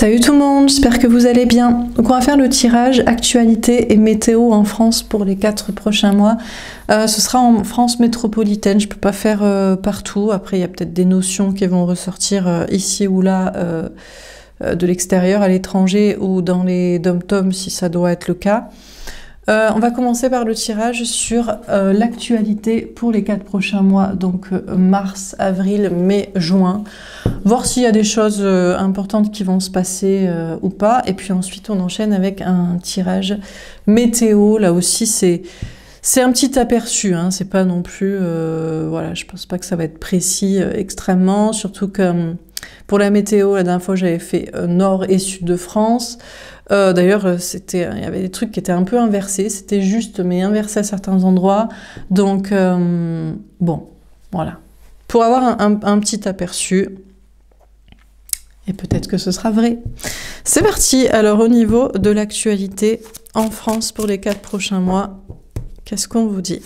Salut tout le monde, j'espère que vous allez bien. Donc on va faire le tirage actualité et météo en France pour les 4 prochains mois. Ce sera en France métropolitaine, je peux pas faire partout. Après il y a peut-être des notions qui vont ressortir ici ou là de l'extérieur, à l'étranger ou dans les dom-toms si ça doit être le cas. On va commencer par le tirage sur l'actualité pour les 4 prochains mois, donc mars, avril, mai, juin. Voir s'il y a des choses importantes qui vont se passer ou pas. Et puis ensuite, on enchaîne avec un tirage météo. Là aussi, c'est un petit aperçu. Hein. C'est pas non plus... voilà, je pense pas que ça va être précis extrêmement. Surtout que pour la météo, la dernière fois, j'avais fait nord et sud de France. D'ailleurs, il y avait des trucs qui étaient un peu inversés. C'était juste, mais inversé à certains endroits. Donc, bon, voilà. Pour avoir un petit aperçu... Et peut-être que ce sera vrai. C'est parti. Alors, au niveau de l'actualité en France pour les 4 prochains mois, qu'est-ce qu'on vous dit?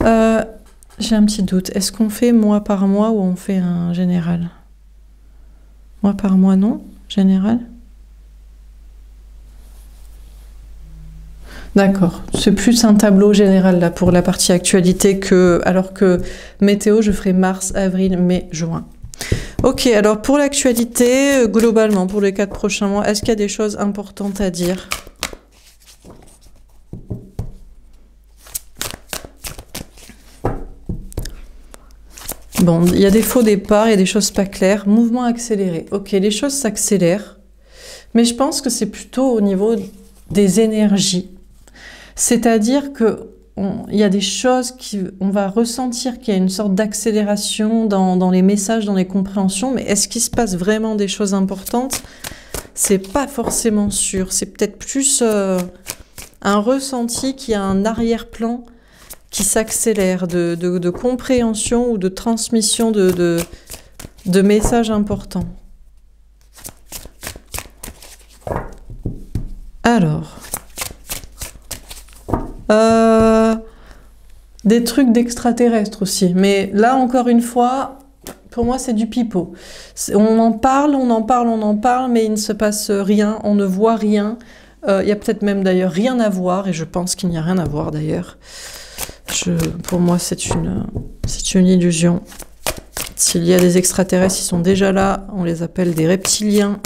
J'ai un petit doute. Est-ce qu'on fait mois par mois ou on fait un général? Mois par mois, non? Général? D'accord, c'est plus un tableau général là pour la partie actualité alors que météo, je ferai mars, avril, mai, juin. Ok, alors pour l'actualité, globalement, pour les 4 prochains mois, est-ce qu'il y a des choses importantes à dire? Bon, il y a des faux départs, il y a des choses pas claires. Mouvement accéléré. Ok, les choses s'accélèrent, mais je pense que c'est plutôt au niveau des énergies. C'est-à-dire que il y a des choses on va ressentir qu'il y a une sorte d'accélération dans les messages, dans les compréhensions, mais est-ce qu'il se passe vraiment des choses importantes? C'est pas forcément sûr. C'est peut-être plus un ressenti qui a un arrière-plan qui s'accélère de compréhension ou de transmission de messages importants. Alors... des trucs d'extraterrestres aussi. Mais là, encore une fois, pour moi, c'est du pipeau. On en parle, on en parle, on en parle, mais il ne se passe rien, on ne voit rien. Il y a peut-être même d'ailleurs rien à voir, et je pense qu'il n'y a rien à voir d'ailleurs. Pour moi, c'est une illusion. S'il y a des extraterrestres, ils sont déjà là, on les appelle des reptiliens.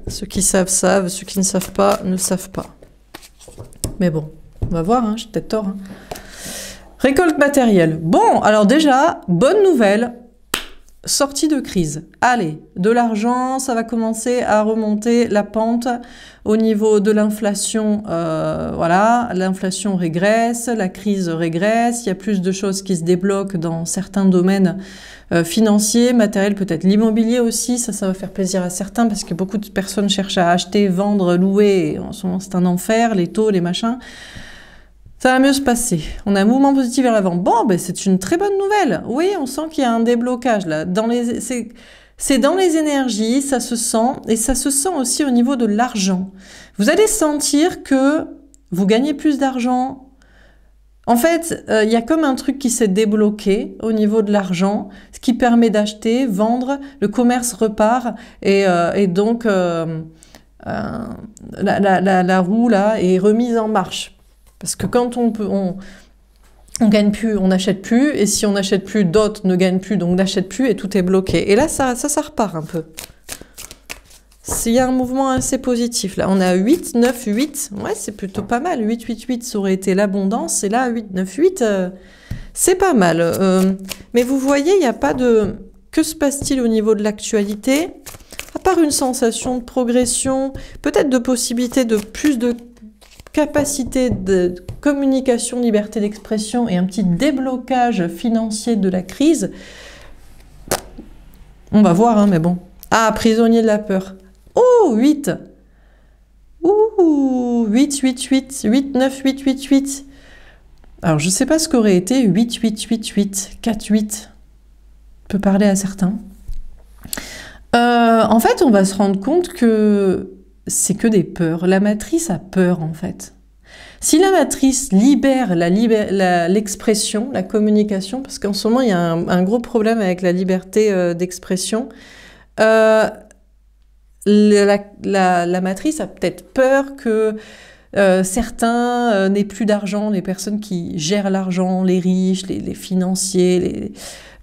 Ceux qui savent, savent, ceux qui ne savent pas, ne savent pas. Mais bon. On va voir, hein, j'ai peut-être tort. Hein. Récolte matérielle. Bon, alors déjà, bonne nouvelle, sortie de crise. Allez, de l'argent, ça va commencer à remonter la pente au niveau de l'inflation. Voilà, l'inflation régresse, la crise régresse, il y a plus de choses qui se débloquent dans certains domaines financiers, matériels, peut-être l'immobilier aussi. Ça va faire plaisir à certains parce que beaucoup de personnes cherchent à acheter, vendre, louer. Et en ce moment, c'est un enfer, les taux, les machins. Ça va mieux se passer. On a un mouvement positif vers l'avant. Bon, ben c'est une très bonne nouvelle. Oui, on sent qu'il y a un déblocage là. C'est dans les énergies, ça se sent. Et ça se sent aussi au niveau de l'argent. Vous allez sentir que vous gagnez plus d'argent. En fait, il y a comme un truc qui s'est débloqué au niveau de l'argent, ce qui permet d'acheter, vendre, le commerce repart. Et donc, la roue là est remise en marche. Parce que quand on gagne plus, on n'achète plus, et si on n'achète plus, d'autres ne gagnent plus, donc n'achètent plus, et tout est bloqué. Et là, ça repart un peu. Il y a un mouvement assez positif. Là, on a 8, 9, 8. Ouais, c'est plutôt pas mal. 8, 8, 8, ça aurait été l'abondance. Et là, 8, 9, 8, c'est pas mal. Mais vous voyez, il n'y a pas de... Que se passe-t-il au niveau de l'actualité? À part une sensation de progression, peut-être de possibilité de plus de capacité de communication, liberté d'expression et un petit déblocage financier de la crise. On va voir, hein, mais bon. Ah, prisonnier de la peur. Oh, 8. Ouh, 8, 8, 8, 8, 9, 8, 8, 8. Alors, je ne sais pas ce qu'aurait été 8, 8, 8, 8, 4, 8. Peut parler à certains. En fait, on va se rendre compte que c'est que des peurs. La matrice a peur, en fait. Si la matrice libère l'expression, la communication, parce qu'en ce moment, il y a un gros problème avec la liberté d'expression, la matrice a peut-être peur que certains n'aient plus d'argent, les personnes qui gèrent l'argent, les riches, les financiers,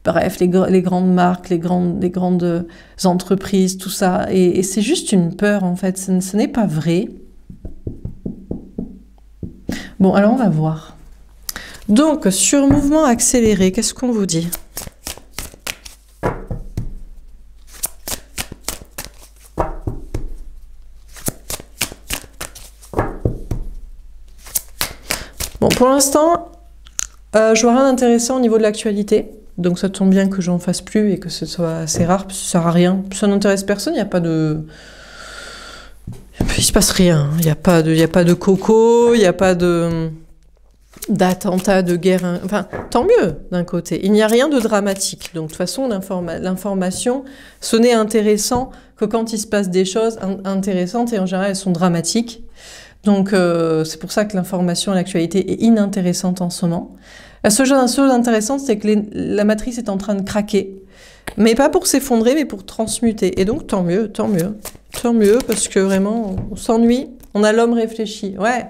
bref, les grandes marques, les grandes entreprises, tout ça. Et c'est juste une peur, en fait. Ce n'est pas vrai. Bon, alors on va voir. Donc, sur mouvement accéléré, qu'est-ce qu'on vous dit? Bon, pour l'instant, je vois rien d'intéressant au niveau de l'actualité. Donc ça tombe bien que j'en fasse plus et que ce soit assez rare, parce que ça sert à rien. Ça n'intéresse personne, il n'y a pas de... Il se passe rien. Il n'y a pas de coco, il n'y a pas d'attentats, de guerre. Enfin, tant mieux d'un côté. Il n'y a rien de dramatique. Donc de toute façon, l'information, ce n'est intéressant que quand il se passe des choses intéressantes, et en général elles sont dramatiques. Donc c'est pour ça que l'information et l'actualité est inintéressante en ce moment. La seule chose intéressante, c'est que la matrice est en train de craquer. Mais pas pour s'effondrer, mais pour transmuter. Et donc tant mieux, tant mieux. Tant mieux, parce que vraiment, on s'ennuie. On a l'homme réfléchi. Ouais.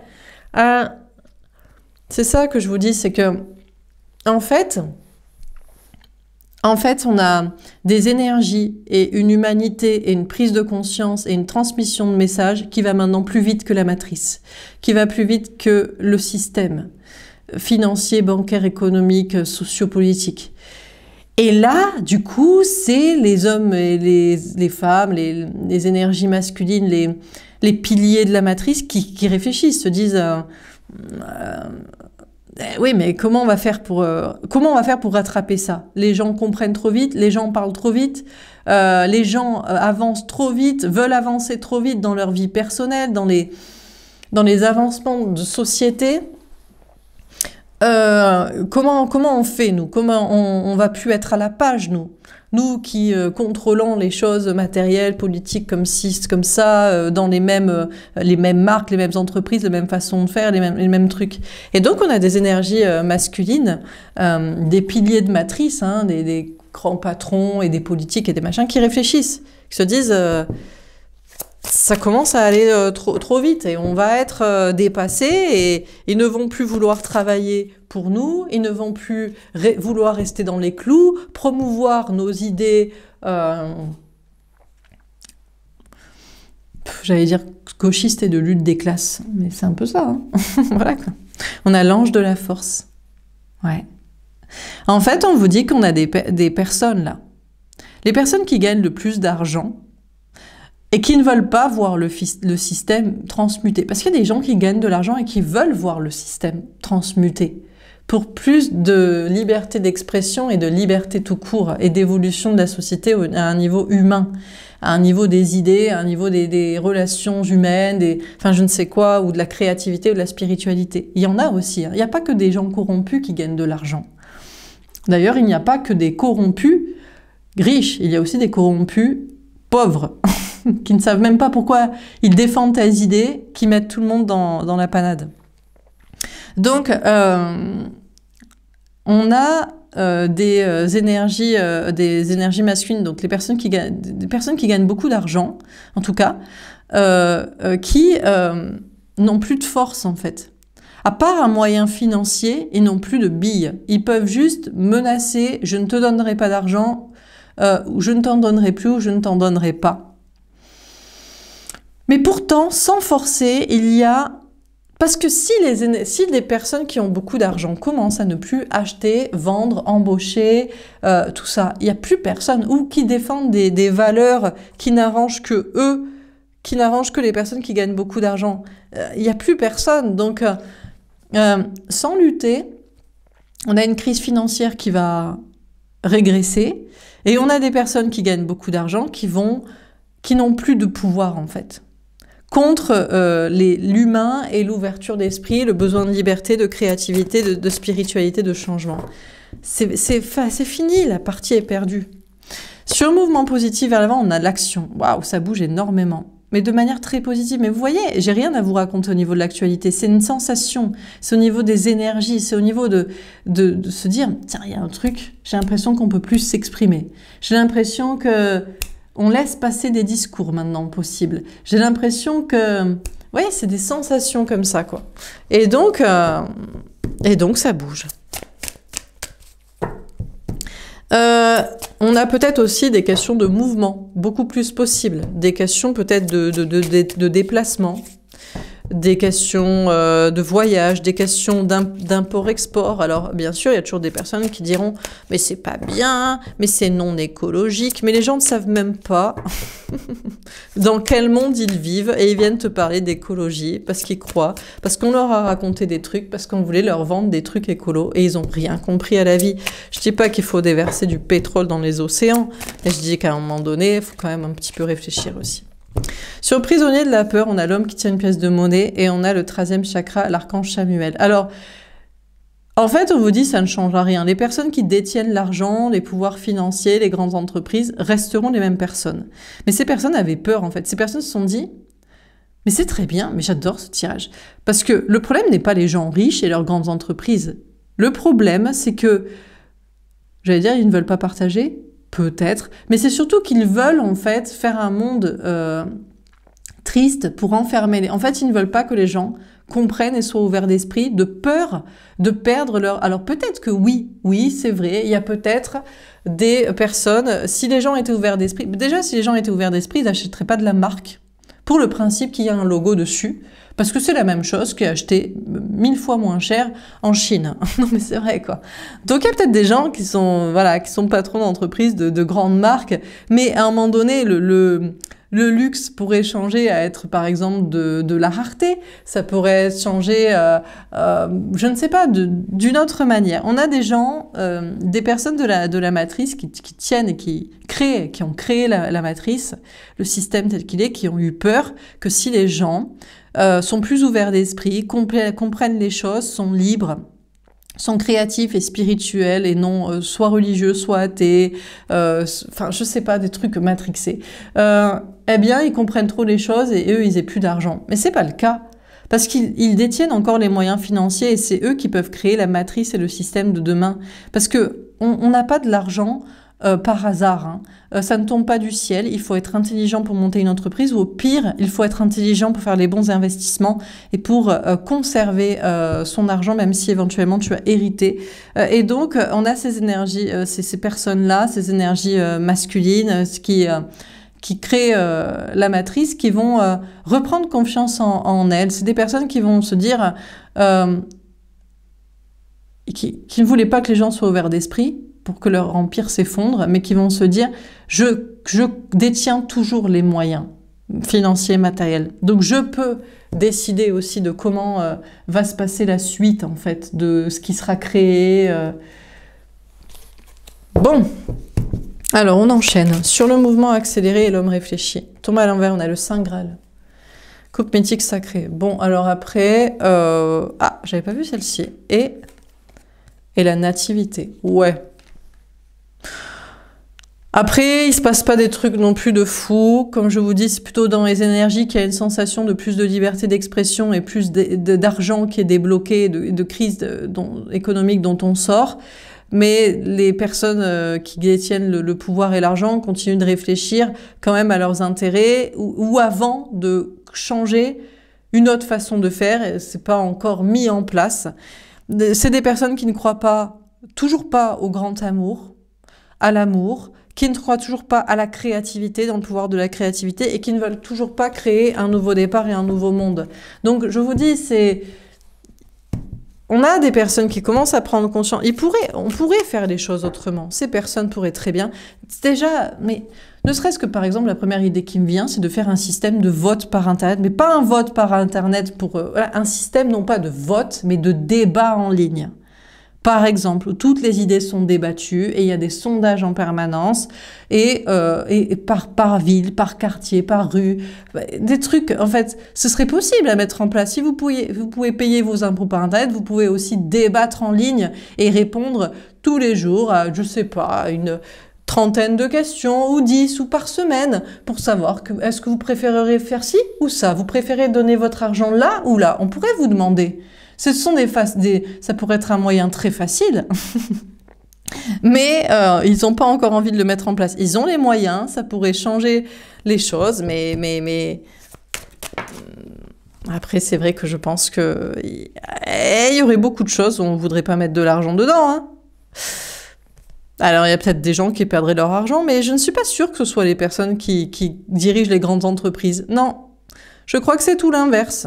C'est ça que je vous dis, c'est que, en fait, on a des énergies et une humanité et une prise de conscience et une transmission de messages qui va maintenant plus vite que la matrice, qui va plus vite que le système financier, bancaire, économique, sociopolitique. Et là, du coup, c'est les hommes et les femmes, les énergies masculines, les piliers de la matrice qui réfléchissent, se disent oui, mais comment on va faire pour rattraper ça? Les gens comprennent trop vite, les gens parlent trop vite, les gens avancent trop vite, veulent avancer trop vite dans leur vie personnelle, dans les avancements de société. Comment on fait, nous? Comment on va plus être à la page, nous? Nous qui contrôlons les choses matérielles, politiques, comme ci, comme ça, dans les mêmes marques, les mêmes entreprises, les mêmes façons de faire, les mêmes trucs. Et donc, on a des énergies masculines, des piliers de matrice, hein, des grands patrons et des politiques et des machins qui réfléchissent, qui se disent... ça commence à aller trop vite et on va être dépassés et ils ne vont plus vouloir travailler pour nous, ils ne vont plus vouloir rester dans les clous, promouvoir nos idées, j'allais dire gauchistes et de lutte des classes, mais c'est un peu ça, hein. Voilà quoi. On a l'ange de la force. Ouais. En fait, on vous dit qu'on a des personnes là. Les personnes qui gagnent le plus d'argent, et qui ne veulent pas voir le système transmuté. Parce qu'il y a des gens qui gagnent de l'argent et qui veulent voir le système transmuté pour plus de liberté d'expression et de liberté tout court et d'évolution de la société à un niveau humain, à un niveau des idées, à un niveau des relations humaines, enfin je ne sais quoi, ou de la créativité ou de la spiritualité. Il y en a aussi. Hein. Il n'y a pas que des gens corrompus qui gagnent de l'argent. D'ailleurs, il n'y a pas que des corrompus riches, il y a aussi des corrompus pauvres. Qui ne savent même pas pourquoi ils défendent tes idées, qui mettent tout le monde dans la panade. Donc, on a des énergies masculines, donc des personnes qui gagnent beaucoup d'argent, en tout cas, qui n'ont plus de force, en fait. À part un moyen financier, ils n'ont plus de billes. Ils peuvent juste menacer « je ne te donnerai pas d'argent » ou « je ne t'en donnerai plus » ou « je ne t'en donnerai pas ». Mais pourtant, sans forcer, il y a... Parce que si des personnes qui ont beaucoup d'argent commencent à ne plus acheter, vendre, embaucher, tout ça, il n'y a plus personne, ou qui défendent des valeurs qui n'arrangent que eux, qui n'arrangent que les personnes qui gagnent beaucoup d'argent. Il n'y a plus personne. Donc, sans lutter, on a une crise financière qui va régresser, et on a des personnes qui gagnent beaucoup d'argent qui n'ont plus de pouvoir, en fait. Contre l'humain et l'ouverture d'esprit, le besoin de liberté, de créativité, de spiritualité, de changement. C'est fini, la partie est perdue. Sur le mouvement positif vers l'avant, on a l'action. Waouh, ça bouge énormément. mais de manière très positive. Mais vous voyez, j'ai rien à vous raconter au niveau de l'actualité. C'est une sensation, c'est au niveau des énergies, c'est au niveau de se dire, tiens, il y a un truc, j'ai l'impression qu'on peut plus s'exprimer. J'ai l'impression que on laisse passer des discours maintenant possibles. J'ai l'impression que, ouais, c'est des sensations comme ça, quoi. Et donc ça bouge. On a peut-être aussi des questions de mouvement, beaucoup plus possibles. Des questions peut-être de déplacement, des questions de voyage, des questions d'import-export. Alors, bien sûr, il y a toujours des personnes qui diront « mais c'est pas bien, mais c'est non écologique ». Mais les gens ne savent même pas dans quel monde ils vivent et ils viennent te parler d'écologie parce qu'ils croient, parce qu'on leur a raconté des trucs, parce qu'on voulait leur vendre des trucs écolos et ils n'ont rien compris à la vie. Je dis pas qu'il faut déverser du pétrole dans les océans, mais je dis qu'à un moment donné, il faut quand même un petit peu réfléchir aussi. Sur le prisonnier de la peur, on a l'homme qui tient une pièce de monnaie et on a le 13e chakra, l'archange Samuel. Alors, en fait, on vous dit ça ne changera rien. Les personnes qui détiennent l'argent, les pouvoirs financiers, les grandes entreprises resteront les mêmes personnes. Mais ces personnes avaient peur, en fait. Ces personnes se sont dit, mais c'est très bien, mais j'adore ce tirage. Parce que le problème n'est pas les gens riches et leurs grandes entreprises. Le problème, c'est que, j'allais dire, ils ne veulent pas partager. Peut-être, mais c'est surtout qu'ils veulent en fait faire un monde triste pour enfermer les... En fait, ils ne veulent pas que les gens comprennent et soient ouverts d'esprit, de peur de perdre leur... Alors peut-être que oui, c'est vrai, il y a peut-être des personnes, si les gens étaient ouverts d'esprit... Déjà, si les gens étaient ouverts d'esprit, ils n'achèteraient pas de la marque, pour le principe qu'il y a un logo dessus, parce que c'est la même chose qu'acheter 1000 fois moins cher en Chine. Non mais c'est vrai quoi. Donc il y a peut-être des gens qui sont, voilà, qui sont patrons d'entreprises de grandes marques, mais à un moment donné, le luxe pourrait changer à être par exemple de la rareté, ça pourrait changer, je ne sais pas, d'une autre manière. On a des gens, des personnes de la matrice qui tiennent et qui ont créé la matrice, le système tel qu'il est, qui ont eu peur que si les gens sont plus ouverts d'esprit, comprennent les choses, sont libres, sont créatifs et spirituels et non soit religieux, soit athées, enfin je sais pas, des trucs matrixés, eh bien ils comprennent trop les choses et eux ils aient plus d'argent. Mais c'est pas le cas, parce qu'ils détiennent encore les moyens financiers et c'est eux qui peuvent créer la matrice et le système de demain. Parce que on n'a pas de l'argent par hasard, hein. Ça ne tombe pas du ciel, il faut être intelligent pour monter une entreprise, ou au pire, il faut être intelligent pour faire les bons investissements et pour conserver son argent, même si éventuellement tu as hérité. Et donc, on a ces énergies, ces personnes-là, ces énergies masculines qui créent la matrice, qui vont reprendre confiance en elles. C'est des personnes qui vont se dire... qui ne voulaient pas que les gens soient ouverts d'esprit, pour que leur empire s'effondre, mais qui vont se dire je détiens toujours les moyens financiers, matériels. Donc je peux décider aussi de comment va se passer la suite en fait, de ce qui sera créé. Bon, alors on enchaîne. Sur le mouvement accéléré et l'homme réfléchi. Tombe à l'envers, on a le Saint Graal. Coupe mythique sacrée. Bon, alors après... Ah, j'avais pas vu celle-ci. Et la nativité. Ouais. Après, il se passe pas des trucs non plus de fou. Comme je vous dis, c'est plutôt dans les énergies qu'il y a une sensation de plus de liberté d'expression et plus d'argent qui est débloqué, de crise économique dont on sort. Mais les personnes qui détiennent le pouvoir et l'argent continuent de réfléchir quand même à leurs intérêts ou avant de changer une autre façon de faire. C'est pas encore mis en place. C'est des personnes qui ne croient pas, toujours pas au grand amour, à l'amour, qui ne croient toujours pas à la créativité, dans le pouvoir de la créativité, et qui ne veulent toujours pas créer un nouveau départ et un nouveau monde. Donc je vous dis, on a des personnes qui commencent à prendre conscience. On pourrait faire les choses autrement. Ces personnes pourraient très bien. Déjà, mais ne serait-ce que par exemple, la première idée qui me vient, c'est de faire un système de vote par Internet, mais pas un vote par Internet pour un système non pas de vote, mais de débat en ligne. Par exemple, où toutes les idées sont débattues et il y a des sondages en permanence et par ville, par quartier, par rue, des trucs. En fait, ce serait possible à mettre en place. Si vous pouvez payer vos impôts par Internet, vous pouvez aussi débattre en ligne et répondre tous les jours à, je sais pas, trentaine de questions, ou 10, ou par semaine, pour savoir que est-ce que vous préférerez faire ci ou ça? Vous préférez donner votre argent là ou là? On pourrait vous demander. Ce sont ça pourrait être un moyen très facile. Mais ils n'ont pas encore envie de le mettre en place. Ils ont les moyens, ça pourrait changer les choses, mais... Après, c'est vrai que je pense que il y aurait beaucoup de choses où on ne voudrait pas mettre de l'argent dedans. Hein. Alors, il y a peut-être des gens qui perdraient leur argent, mais je ne suis pas sûre que ce soit les personnes qui dirigent les grandes entreprises. Non, je crois que c'est tout l'inverse.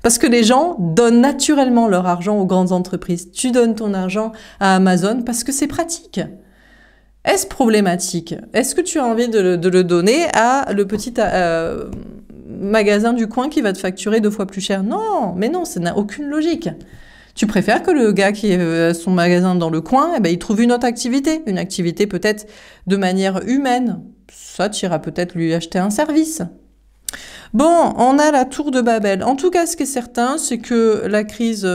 Parce que les gens donnent naturellement leur argent aux grandes entreprises. Tu donnes ton argent à Amazon parce que c'est pratique. Est-ce problématique? Est-ce que tu as envie de le donner à le petit magasin du coin qui va te facturer 2 fois plus cher? Non, mais non, ça n'a aucune logique. Tu préfères que le gars qui a son magasin dans le coin, eh ben, il trouve une autre activité. Une activité peut-être de manière humaine. Ça, tu iras peut-être lui acheter un service. Bon, on a la tour de Babel. En tout cas, ce qui est certain, c'est que la crise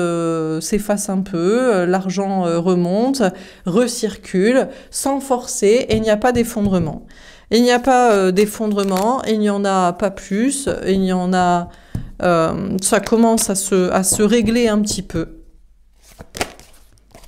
s'efface un peu, l'argent remonte, recircule, sans forcer, et il n'y a pas d'effondrement. Il n'y a pas d'effondrement, il n'y en a pas plus, il y en a... ça commence à se régler un petit peu.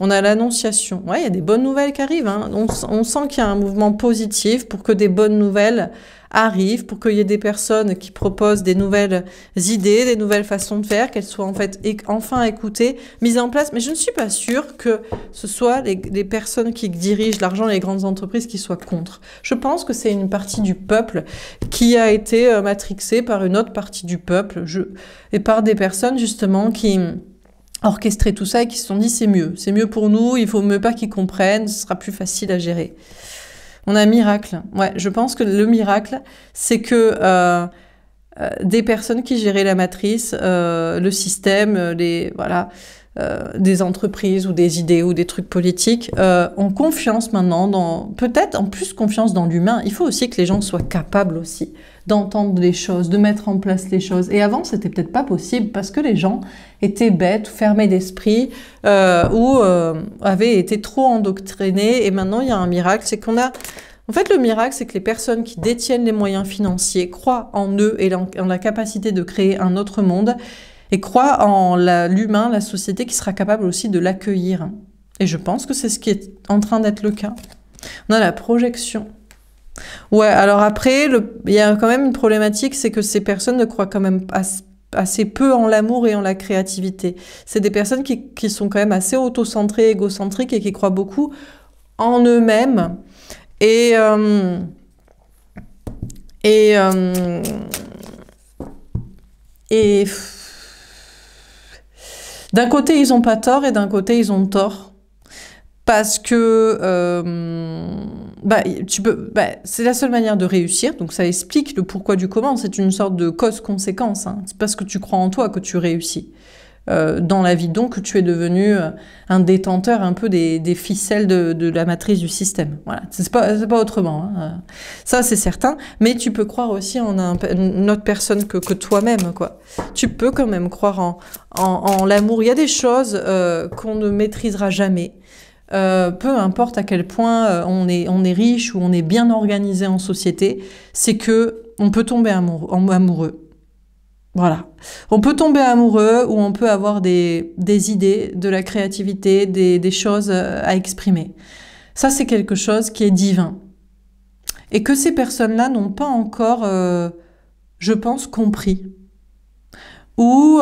On a l'annonciation. Ouais, il y a des bonnes nouvelles qui arrivent. Hein. On sent qu'il y a un mouvement positif pour que des bonnes nouvelles arrivent, pour qu'il y ait des personnes qui proposent des nouvelles idées, des nouvelles façons de faire, qu'elles soient en fait enfin écoutées, mises en place. Mais je ne suis pas sûre que ce soit les personnes qui dirigent l'argent et les grandes entreprises qui soient contre. Je pense que c'est une partie du peuple qui a été matrixée par une autre partie du peuple et par des personnes justement qui orchestraient tout ça et qui se sont dit c'est mieux pour nous, il faut mieux pas qu'ils comprennent, ce sera plus facile à gérer. On a un miracle. Ouais, je pense que le miracle, c'est que des personnes qui géraient la matrice, le système, des entreprises ou des idées ou des trucs politiques ont confiance maintenant peut-être en plus confiance dans l'humain. Il faut aussi que les gens soient capables aussi d'entendre les choses, de mettre en place les choses. Et avant, c'était peut-être pas possible parce que les gens étaient bêtes, fermés d'esprit ou avaient été trop endoctrinés. Et maintenant, il y a un miracle, c'est qu'on a... En fait, le miracle, c'est que les personnes qui détiennent les moyens financiers croient en eux et en la capacité de créer un autre monde et croient en l'humain, la société qui sera capable aussi de l'accueillir. Et je pense que c'est ce qui est en train d'être le cas. On a la projection. Ouais, alors après, il y a quand même une problématique, c'est que ces personnes ne croient quand même assez peu en l'amour et en la créativité. C'est des personnes qui sont quand même assez autocentrées, égocentriques et qui croient beaucoup en eux-mêmes. Et d'un côté, ils n'ont pas tort et d'un côté, ils ont tort. Parce que c'est la seule manière de réussir. Donc ça explique le pourquoi du comment. C'est une sorte de cause-conséquence. Hein. C'est parce que tu crois en toi que tu réussis dans la vie. Donc que tu es devenu un détenteur un peu des ficelles de la matrice du système. Voilà, c'est pas autrement. Hein. Ça, c'est certain. Mais tu peux croire aussi en une autre personne que toi-même, quoi. Tu peux quand même croire en l'amour. Il y a des choses qu'on ne maîtrisera jamais. Peu importe à quel point on est riche ou on est bien organisé en société, c'est que on peut tomber amoureux. Voilà. On peut tomber amoureux ou on peut avoir des idées, de la créativité, des choses à exprimer. Ça, c'est quelque chose qui est divin. Et que ces personnes-là n'ont pas encore, je pense, compris. Ou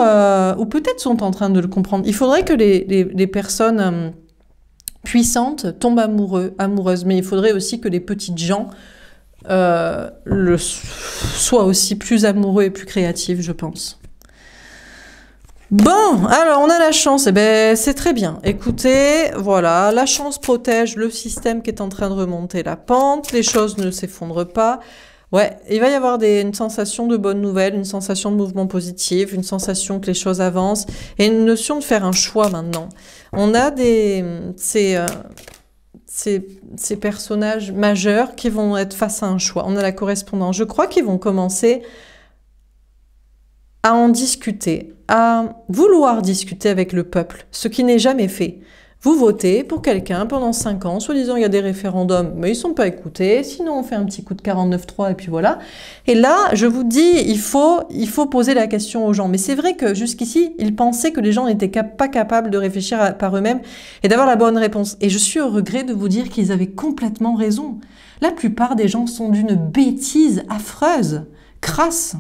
peut-être sont en train de le comprendre. Il faudrait que les personnes... puissantes tombent amoureuses, mais il faudrait aussi que les petites gens soient aussi plus amoureux et plus créatifs, je pense. Bon, alors on a la chance, eh ben c'est très bien. Écoutez, voilà, la chance protège le système qui est en train de remonter la pente, les choses ne s'effondrent pas. Ouais, il va y avoir une sensation de bonnes nouvelles, une sensation de mouvement positif, une sensation que les choses avancent, et une notion de faire un choix maintenant. On a ces personnages majeurs qui vont être face à un choix. On a la correspondance. Je crois qu'ils vont commencer à en discuter, à vouloir discuter avec le peuple, ce qui n'est jamais fait. Vous votez pour quelqu'un pendant 5 ans, soi-disant il y a des référendums, mais ils ne sont pas écoutés, sinon on fait un petit coup de 49.3 et puis voilà. Et là, je vous dis, il faut poser la question aux gens. Mais c'est vrai que jusqu'ici, ils pensaient que les gens n'étaient pas capables de réfléchir par eux-mêmes et d'avoir la bonne réponse. Et je suis au regret de vous dire qu'ils avaient complètement raison. La plupart des gens sont d'une bêtise affreuse, crasse.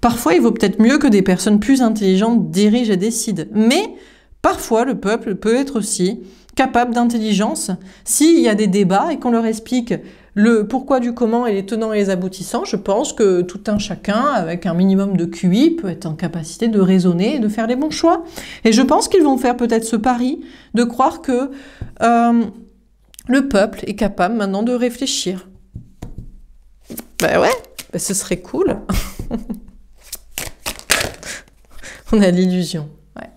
Parfois, il vaut peut-être mieux que des personnes plus intelligentes dirigent et décident. Mais parfois, le peuple peut être aussi capable d'intelligence s'il y a des débats et qu'on leur explique le pourquoi du comment et les tenants et les aboutissants. Je pense que tout un chacun, avec un minimum de QI, peut être en capacité de raisonner et de faire les bons choix. Et je pense qu'ils vont faire peut-être ce pari de croire que le peuple est capable maintenant de réfléchir. Ben ouais, ben ce serait cool. On a l'illusion. Ouais.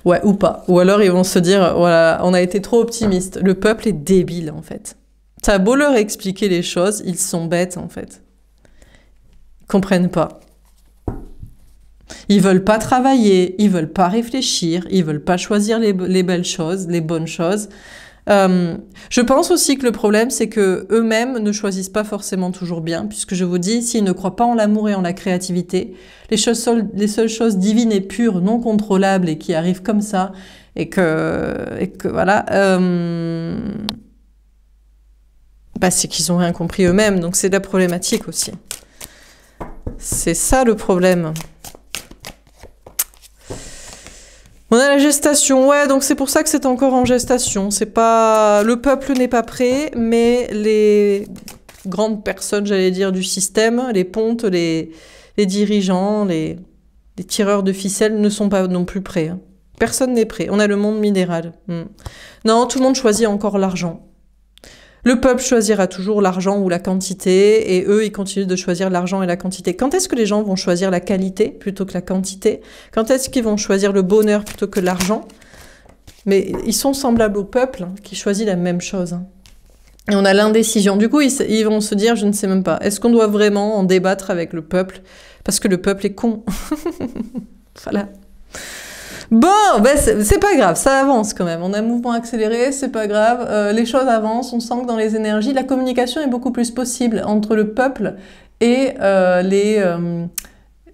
Ouais, ou pas. Ou alors ils vont se dire, voilà, on a été trop optimiste. Le peuple est débile, en fait. T'as beau leur expliquer les choses, ils sont bêtes, en fait. Ils comprennent pas. Ils veulent pas travailler, ils veulent pas réfléchir, ils veulent pas choisir les belles choses, les bonnes choses. Je pense aussi que le problème, c'est que eux-mêmes ne choisissent pas forcément toujours bien, puisque je vous dis, s'ils ne croient pas en l'amour et en la créativité, les seules choses divines et pures, non contrôlables et qui arrivent comme ça, et que voilà, bah c'est qu'ils ont rien compris eux-mêmes, donc c'est de la problématique aussi. C'est ça le problème. On a la gestation, ouais, donc c'est pour ça que c'est encore en gestation. C'est pas, le peuple n'est pas prêt, mais les grandes personnes, j'allais dire, du système, les pontes, les dirigeants, les tireurs de ficelles ne sont pas non plus prêts. Hein. Personne n'est prêt. On a le monde minéral. Non, tout le monde choisit encore l'argent. Le peuple choisira toujours l'argent ou la quantité, et eux, ils continuent de choisir l'argent et la quantité. Quand est-ce que les gens vont choisir la qualité plutôt que la quantité? Quand est-ce qu'ils vont choisir le bonheur plutôt que l'argent? Mais ils sont semblables au peuple, hein, qui choisit la même chose. Hein. Et on a l'indécision. Du coup, ils vont se dire, je ne sais même pas, est-ce qu'on doit vraiment en débattre avec le peuple? Parce que le peuple est con. Voilà. Bon, ben c'est pas grave, ça avance quand même. On a un mouvement accéléré, c'est pas grave. Les choses avancent, on sent que dans les énergies, la communication est beaucoup plus possible entre le peuple et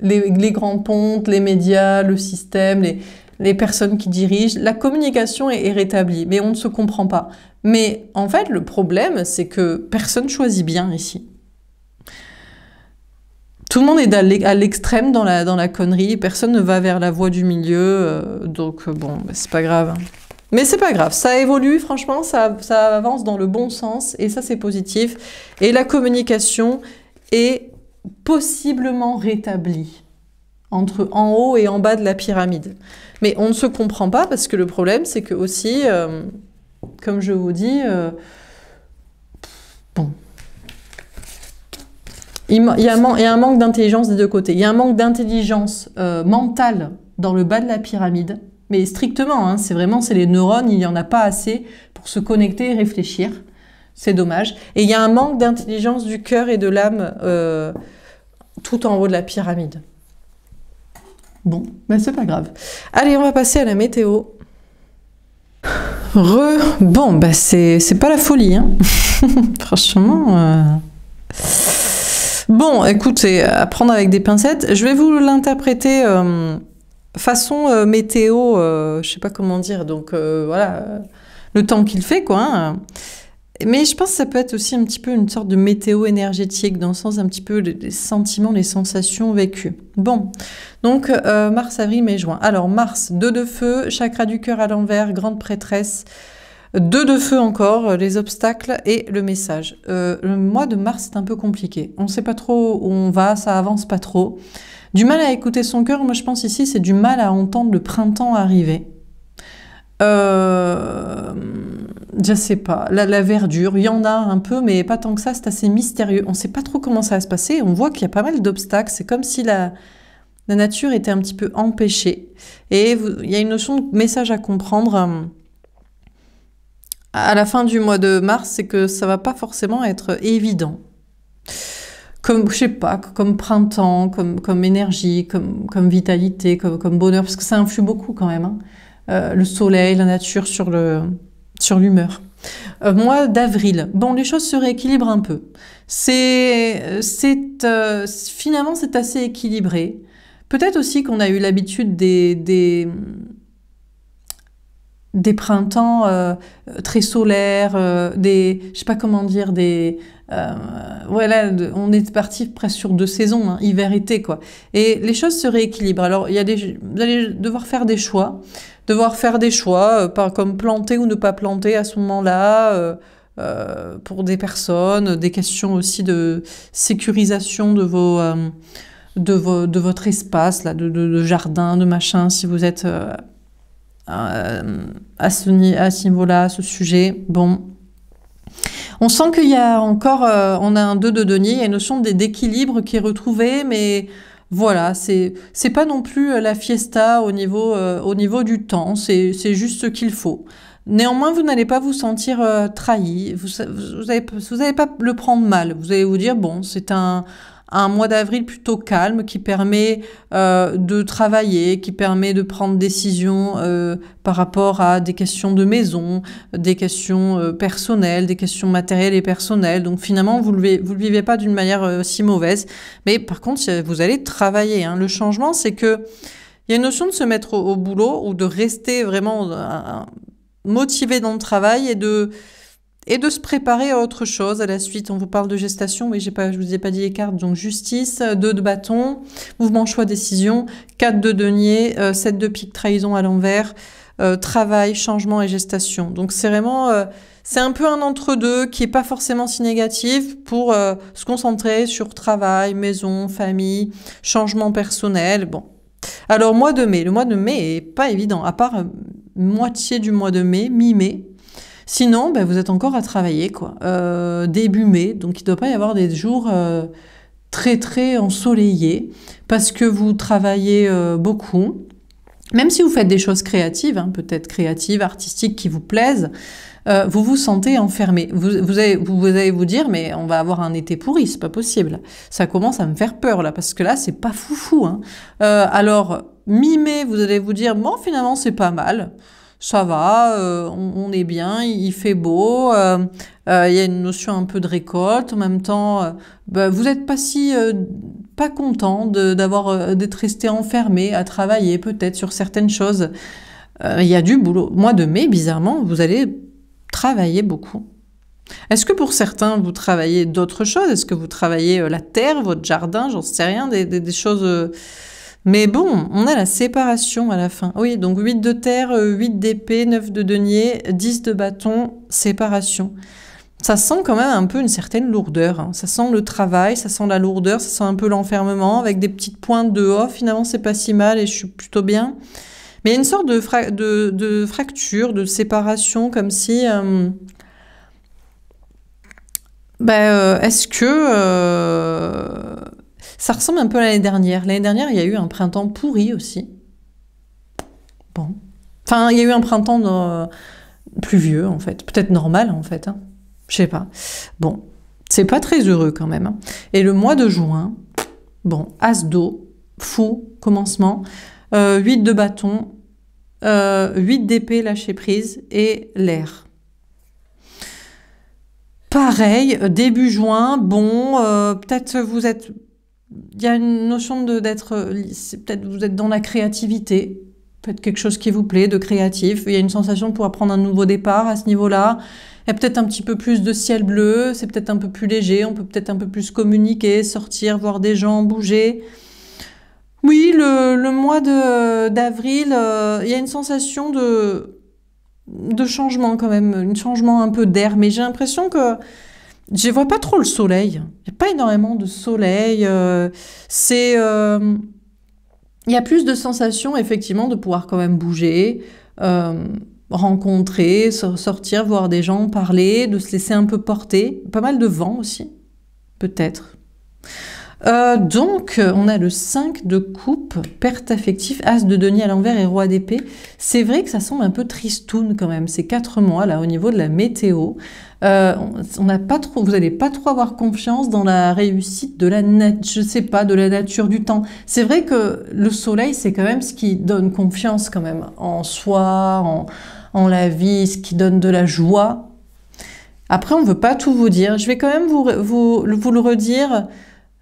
les grands pontes, les médias, le système, les personnes qui dirigent. La communication est rétablie, mais on ne se comprend pas. Mais en fait, le problème, c'est que personne choisit bien ici. Tout le monde est à l'extrême dans la connerie, personne ne va vers la voie du milieu, donc bon, bah, c'est pas grave. Mais c'est pas grave, ça évolue, franchement, ça avance dans le bon sens, et ça c'est positif. Et la communication est possiblement rétablie entre en haut et en bas de la pyramide. Mais on ne se comprend pas, parce que le problème, c'est que aussi, comme je vous dis, bon... Il y a un manque d'intelligence des deux côtés. Il y a un manque d'intelligence mentale dans le bas de la pyramide, mais strictement, hein, c'est les neurones, il n'y en a pas assez pour se connecter et réfléchir. C'est dommage. Et il y a un manque d'intelligence du cœur et de l'âme tout en haut de la pyramide. Bon, ben c'est pas grave. Allez, on va passer à la météo. Bon, ben c'est pas la folie, hein. Franchement... Bon, écoutez, à prendre avec des pincettes. Je vais vous l'interpréter façon météo, je sais pas comment dire, donc voilà, le temps qu'il fait, quoi. Hein. Mais je pense que ça peut être aussi un petit peu une sorte de météo énergétique, dans le sens un petit peu les sentiments, les sensations vécues. Bon, donc mars, avril, mai, juin. Alors Mars, 2 de feu, chakra du cœur à l'envers, grande prêtresse. 2 de feu encore, les obstacles et le message. Le mois de mars, c'est un peu compliqué. On ne sait pas trop où on va, ça avance pas trop. Du mal à écouter son cœur, moi je pense ici, c'est du mal à entendre le printemps arriver. Je sais pas, la verdure, il y en a un peu, mais pas tant que ça, c'est assez mystérieux. On ne sait pas trop comment ça va se passer, on voit qu'il y a pas mal d'obstacles, c'est comme si la nature était un petit peu empêchée. Et il y a une notion de message à comprendre... à la fin du mois de mars, c'est que ça va pas forcément être évident. Comme, je sais pas, comme printemps, comme énergie, comme vitalité, comme bonheur, parce que ça influe beaucoup quand même. Hein. le soleil, la nature sur l'humeur. Mois d'avril, bon, les choses se rééquilibrent un peu. Finalement, c'est assez équilibré. Peut-être aussi qu'on a eu l'habitude des printemps très solaires, je sais pas comment dire, voilà, on est parti presque sur 2 saisons, hein, hiver-été, quoi. Et les choses se rééquilibrent. Alors, vous allez devoir faire des choix. Pas comme planter ou ne pas planter à ce moment-là, pour des personnes, des questions aussi de sécurisation de votre espace, là, de jardin, de machin, si vous êtes à ce niveau-là, à ce sujet. Bon. On sent qu'il y a encore, on a un 2 de denier, il y a une notion d'équilibre qui est retrouvée, mais voilà, c'est pas non plus la fiesta au niveau du temps, c'est juste ce qu'il faut. Néanmoins, vous n'allez pas vous sentir trahi, vous allez pas le prendre mal, vous allez vous dire, bon, c'est un mois d'avril plutôt calme qui permet de travailler, qui permet de prendre des décisions par rapport à des questions de maison, des questions personnelles, des questions matérielles et personnelles. Donc finalement, vous le vivez pas d'une manière si mauvaise. Mais par contre, vous allez travailler. Hein. Le changement, c'est que il y a une notion de se mettre au boulot ou de rester vraiment motivé dans le travail et de se préparer à autre chose à la suite. On vous parle de gestation, mais je vous ai pas dit les cartes. Donc justice, 2 de bâton, mouvement, choix, décision, 4 de denier, 7 de pique, trahison à l'envers, travail, changement et gestation. Donc c'est vraiment, c'est un peu un entre-deux qui est pas forcément si négatif pour se concentrer sur travail, maison, famille, changement personnel. Bon. Alors mois de mai, le mois de mai est pas évident, à part moitié du mois de mai, mi-mai. Sinon, ben, vous êtes encore à travailler, quoi. Début mai, donc il ne doit pas y avoir des jours très très ensoleillés parce que vous travaillez beaucoup. Même si vous faites des choses créatives, hein, peut-être créatives, artistiques qui vous plaisent, vous vous sentez enfermé. Vous allez vous dire, mais on va avoir un été pourri, c'est pas possible. Ça commence à me faire peur là, parce que là, c'est pas foufou. Hein. Alors, mi-mai, vous allez vous dire, bon, finalement, c'est pas mal. Ça va, on est bien, il fait beau, il y a une notion un peu de récolte. En même temps, vous n'êtes pas content d'être resté enfermé à travailler peut-être sur certaines choses. Il y a du boulot. Mois de mai, bizarrement, vous allez travailler beaucoup. Est-ce que pour certains, vous travaillez d'autres choses? Est-ce que vous travaillez la terre, votre jardin? J'en sais rien, des choses... Mais bon, on a la séparation à la fin. Oui, donc 8 de terre, 8 d'épée, 9 de denier, 10 de bâton, séparation. Ça sent quand même un peu une certaine lourdeur. Hein. Ça sent le travail, ça sent la lourdeur, ça sent un peu l'enfermement, avec des petites pointes de « oh, finalement, c'est pas si mal et je suis plutôt bien ». Mais il y a une sorte de fracture, de séparation, comme si... est-ce que... ça ressemble un peu à l'année dernière. L'année dernière, il y a eu un printemps pourri aussi. Bon. Enfin, il y a eu un printemps pluvieux, en fait. Peut-être normal, en fait. Hein. Je sais pas. Bon. C'est pas très heureux, quand même. Hein. Et le mois de juin, bon, as d'eau, fou, commencement, 8 de bâton, 8 d'épée, lâcher prise, et l'air. Pareil, début juin, bon, peut-être vous êtes... Il y a une notion peut-être vous êtes dans la créativité, peut-être quelque chose qui vous plaît, de créatif. Il y a une sensation de pouvoir prendre un nouveau départ à ce niveau-là. Il y a peut-être un petit peu plus de ciel bleu, c'est peut-être un peu plus léger, on peut peut-être un peu plus communiquer, sortir, voir des gens, bouger. Oui, le mois d'avril, il y a une sensation de changement quand même, un changement un peu d'air, mais j'ai l'impression que je vois pas trop le soleil. Il n'y a pas énormément de soleil. Il y a plus de sensations, effectivement, de pouvoir quand même bouger, rencontrer, sortir, voir des gens, parler, de se laisser un peu porter. Pas mal de vent aussi, peut-être. Donc, on a le 5 de coupe, perte affective, as de denier à l'envers et roi d'épée. C'est vrai que ça semble un peu tristoun quand même, ces 4 mois là au niveau de la météo. On n'a pas trop, vous n'allez pas trop avoir confiance dans la réussite de la je sais pas, de la nature du temps. C'est vrai que le soleil, c'est quand même ce qui donne confiance quand même en soi, en la vie, ce qui donne de la joie. Après, on ne veut pas tout vous dire. Je vais quand même vous le redire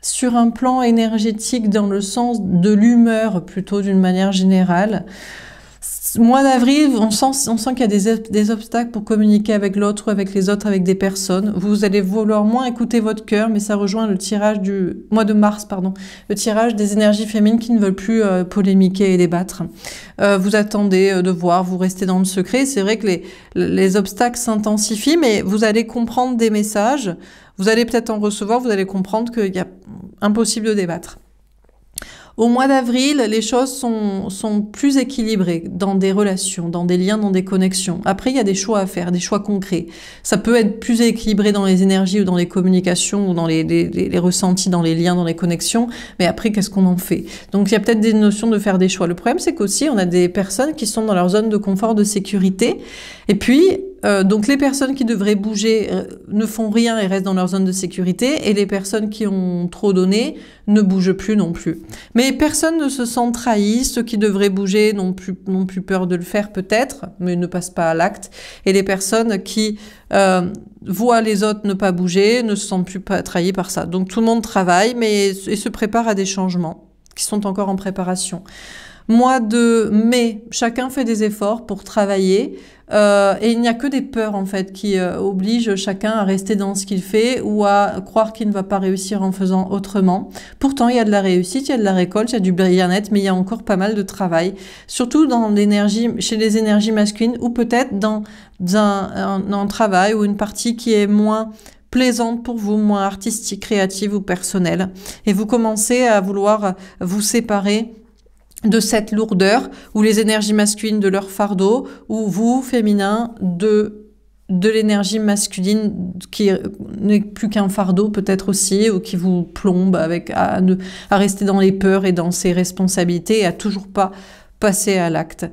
sur un plan énergétique dans le sens de l'humeur plutôt d'une manière générale. Mois d'avril, on sent qu'il y a des obstacles pour communiquer avec l'autre ou avec les autres, avec des personnes. Vous allez vouloir moins écouter votre cœur, mais ça rejoint le tirage du mois de mars, pardon, le tirage des énergies féminines qui ne veulent plus polémiquer et débattre. Vous attendez de voir, vous restez dans le secret. C'est vrai que les obstacles s'intensifient, mais vous allez comprendre des messages. Vous allez peut-être en recevoir, vous allez comprendre qu'il y a impossible de débattre. Au mois d'avril, les choses sont plus équilibrées dans des relations, dans des liens, dans des connexions. Après, il y a des choix à faire, des choix concrets. Ça peut être plus équilibré dans les énergies ou dans les communications ou dans les ressentis, dans les liens, dans les connexions. Mais après, qu'est-ce qu'on en fait? Donc, il y a peut-être des notions de faire des choix. Le problème, c'est qu'aussi, on a des personnes qui sont dans leur zone de confort, de sécurité. Et puis, donc les personnes qui devraient bouger ne font rien et restent dans leur zone de sécurité, et les personnes qui ont trop donné ne bougent plus non plus. Mais personne ne se sent trahi, ceux qui devraient bouger n'ont plus peur de le faire peut-être, mais ne passent pas à l'acte, et les personnes qui voient les autres ne pas bouger ne se sentent plus trahis par ça. Donc tout le monde travaille et se prépare à des changements qui sont encore en préparation. Mois de mai, chacun fait des efforts pour travailler et il n'y a que des peurs en fait qui obligent chacun à rester dans ce qu'il fait ou à croire qu'il ne va pas réussir en faisant autrement. Pourtant, il y a de la réussite, il y a de la récolte, il y a du bien-être, mais il y a encore pas mal de travail, surtout dans l'énergie, chez les énergies masculines ou peut-être dans un travail ou une partie qui est moins plaisante pour vous, moins artistique, créative ou personnelle. Et vous commencez à vouloir vous séparer de cette lourdeur, ou les énergies masculines de leur fardeau, ou vous, féminin, de l'énergie masculine qui n'est plus qu'un fardeau peut-être aussi, ou qui vous plombe à rester dans les peurs et dans ses responsabilités et à toujours pas passer à l'acte.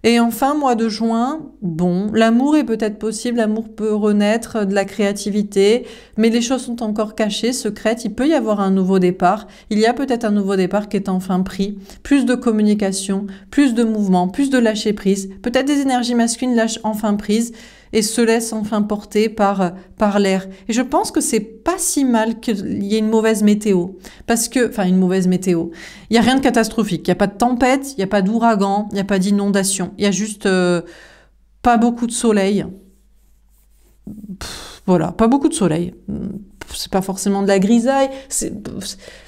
Et enfin, mois de juin, bon, l'amour est peut-être possible, l'amour peut renaître, de la créativité, mais les choses sont encore cachées, secrètes, il peut y avoir un nouveau départ, il y a peut-être un nouveau départ qui est enfin pris, plus de communication, plus de mouvement, plus de lâcher prise, peut-être des énergies masculines lâchent enfin prise et se laissent enfin porter par l'air. Et je pense que c'est pas si mal qu'il y ait une mauvaise météo, une mauvaise météo. Il y a rien de catastrophique, il y a pas de tempête, il y a pas d'ouragan, il y a pas d'inondation, il y a juste pas beaucoup de soleil. Voilà, pas beaucoup de soleil. C'est pas forcément de la grisaille.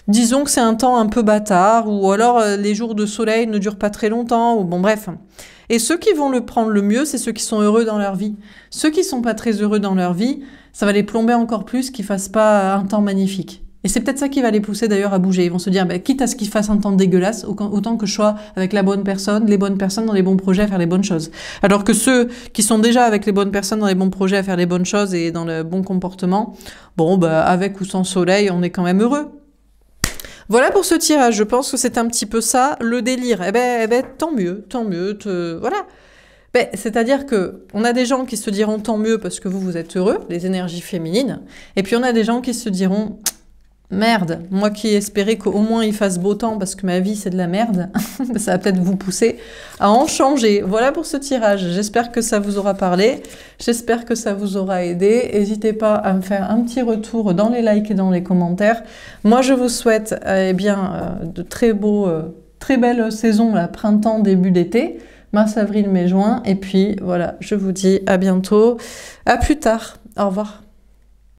Disons que c'est un temps un peu bâtard, ou alors les jours de soleil ne durent pas très longtemps, ou bon bref. Et ceux qui vont le prendre le mieux, c'est ceux qui sont heureux dans leur vie. Ceux qui sont pas très heureux dans leur vie, ça va les plomber encore plus qu'ils fassent pas un temps magnifique. Et c'est peut-être ça qui va les pousser d'ailleurs à bouger. Ils vont se dire, quitte à ce qu'ils fassent un temps dégueulasse, autant que je sois avec la bonne personne, les bonnes personnes dans les bons projets à faire les bonnes choses. Alors que ceux qui sont déjà avec les bonnes personnes dans les bons projets à faire les bonnes choses et dans le bon comportement, bon, avec ou sans soleil, on est quand même heureux. Voilà pour ce tirage, je pense que c'est un petit peu ça, le délire. Tant mieux, voilà. C'est-à-dire que on a des gens qui se diront tant mieux parce que vous êtes heureux, les énergies féminines, et puis on a des gens qui se diront merde, moi qui espérais qu'au moins il fasse beau temps parce que ma vie c'est de la merde, ça va peut-être vous pousser à en changer. Voilà pour ce tirage, j'espère que ça vous aura parlé, j'espère que ça vous aura aidé. N'hésitez pas à me faire un petit retour dans les likes et dans les commentaires. Moi je vous souhaite de très belles saisons, là, printemps, début d'été, mars, avril, mai, juin, et puis voilà, je vous dis à bientôt, à plus tard, au revoir.